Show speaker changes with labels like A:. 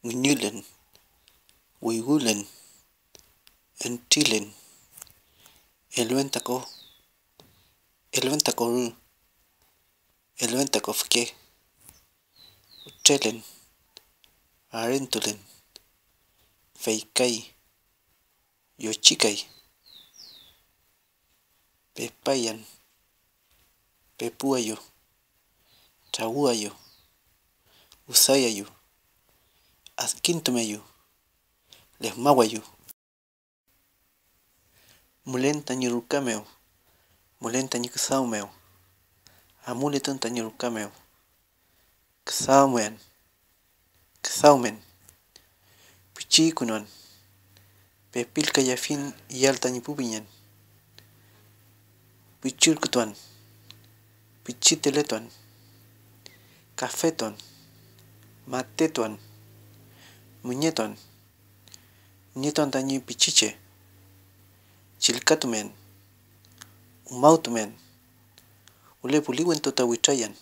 A: nguñulen, huigulen, entilen, elwentako, elwentakoru, elwentakofke, uchelen, arentulen, feikay, yochikay, pepayan, pepuayo, chawuayo, usayayo, askintumayo, lesmawayo, mulenta ñurukameo, mulenta ñukusawmeo, amuletunta ñurukameo, ksawmen, ksawmen, pichikunon, pepilka yafin yalta ñipupiñan, pichurkutuan, pichiteletuan, cafetuan, matetuan, muñetuan, ñetuan tañi pichiche, chilkatumen, umautumen, ulepuliwen tutawichayan.